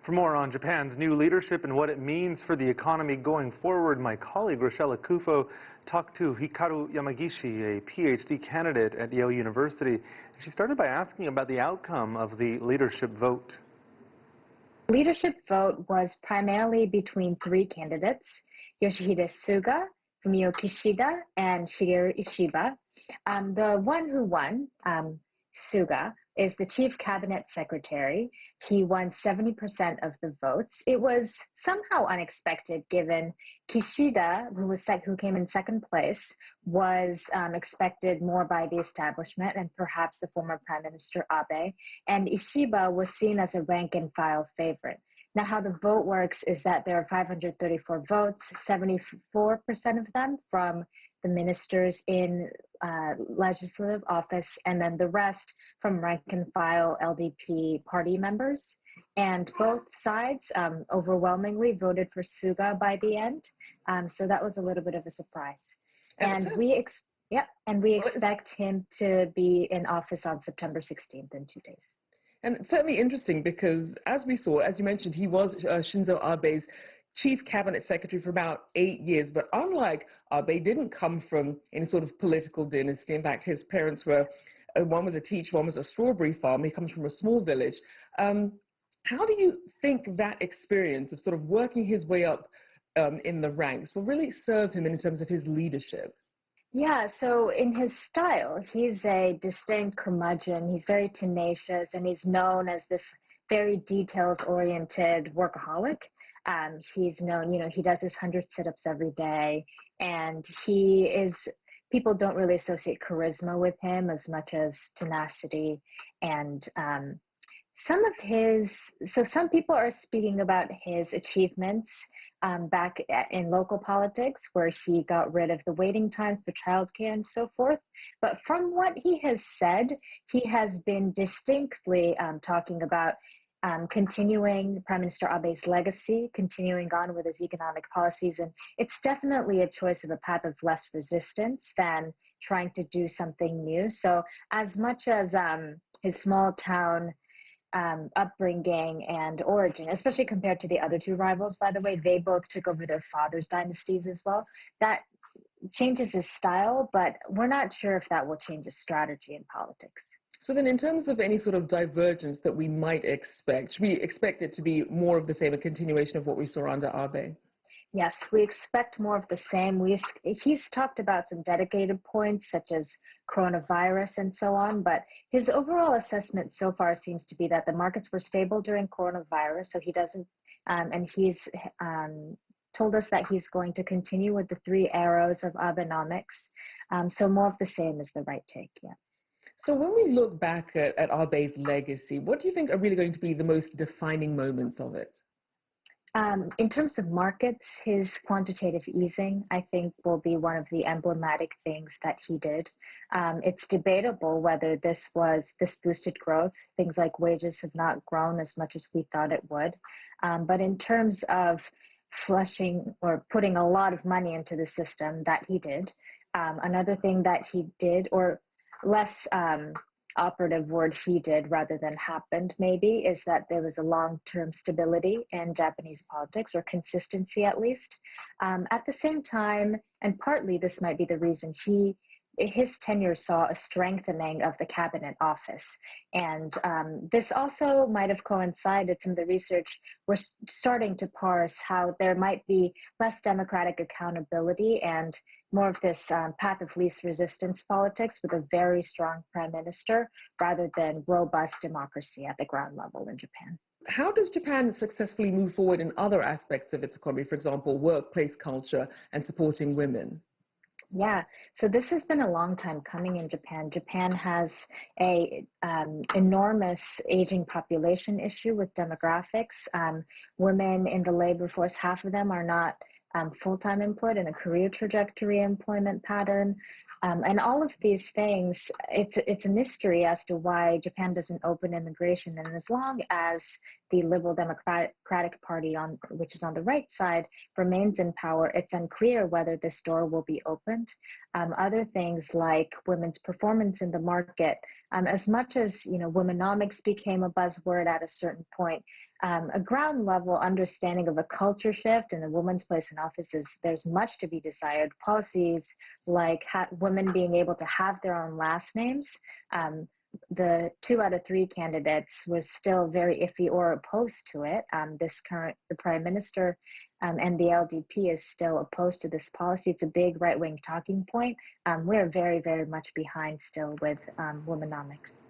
For more on Japan's new leadership and what it means for the economy going forward, my colleague Rachelle Akuffo talked to Hikaru Yamagishi, a PhD candidate at Yale University. She started by asking about the outcome of the leadership vote. The leadership vote was primarily between three candidates: Yoshihide Suga, Fumio Kishida, and Shigeru Ishiba. The one who won, Suga, is the chief cabinet secretary. He won 70% of the votes. It was somehow unexpected given Kishida, who came in second place, was expected more by the establishment and perhaps the former Prime Minister Abe, and Ishiba was seen as a rank-and-file favorite. Now, how the vote works is that there are 534 votes, 74% of them from the ministers in legislative office, and then the rest from rank-and-file LDP party members. And both sides overwhelmingly voted for Suga by the end, so that was a little bit of a surprise. And we expect him to be in office on September 16th in 2 days. And it's certainly interesting because, as we saw, as you mentioned, he was Shinzo Abe's chief cabinet secretary for about 8 years. But unlike Abe, didn't come from any sort of political dynasty. In fact, his parents were, one was a teacher, one was a strawberry farmer. He comes from a small village. How do you think that experience of sort of working his way up in the ranks will really serve him in terms of his leadership? Yeah, so in his style, he's a distinct curmudgeon. He's very tenacious, and he's known as this very details-oriented workaholic. He's known, he does his 100 sit-ups every day, and people don't really associate charisma with him as much as tenacity and some people are speaking about his achievements back in local politics, where he got rid of the waiting times for childcare and so forth. But from what he has said, he has been distinctly talking about continuing Prime Minister Abe's legacy, continuing on with his economic policies. And it's definitely a choice of a path of less resistance than trying to do something new. So as much as his small town upbringing and origin, especially compared to the other two rivals, by the way, they both took over their fathers' dynasties as well. That changes his style, but we're not sure if that will change his strategy in politics. So then in terms of any sort of divergence that we might expect, should we expect it to be more of the same, a continuation of what we saw under Abe? Yes, we expect more of the same. He's talked about some dedicated points such as coronavirus and so on, but his overall assessment so far seems to be that the markets were stable during coronavirus, so he doesn't, and he's told us that he's going to continue with the 3 arrows of Abenomics, so more of the same is the right take, yeah. So when we look back at Abe's legacy, what do you think are really going to be the most defining moments of it? In terms of markets, his quantitative easing, I think, will be one of the emblematic things that he did. It's debatable whether this boosted growth. Things like wages have not grown as much as we thought it would. But in terms of flushing or putting a lot of money into the system, that he did. Another thing that he did, or less operative word he did rather than happened maybe, is that there was a long-term stability in Japanese politics, or consistency at least. At the same time, and partly this might be the reason, his tenure saw a strengthening of the cabinet office. And this also might have coincided, some of the research we're starting to parse how there might be less democratic accountability and more of this path of least resistance politics with a very strong prime minister rather than robust democracy at the ground level in Japan. How does Japan successfully move forward in other aspects of its economy, for example, workplace culture and supporting women? Yeah, so this has been a long time coming in Japan. Japan has a enormous aging population issue with demographics. Women in the labor force, half of them are not full-time employed in a career trajectory employment pattern. And all of these things, it's a mystery as to why Japan doesn't open immigration. And as long as the Liberal Democratic Party, which is on the right side, remains in power, it's unclear whether this door will be opened. Other things like women's performance in the market, as much as Womenomics became a buzzword at a certain point, a ground level understanding of a culture shift and a woman's place in offices, there's much to be desired. Policies like women being able to have their own last names. The 2 out of 3 candidates were still very iffy or opposed to it. The prime minister and the LDP is still opposed to this policy. It's a big right-wing talking point. We're very, very much behind still with womenomics.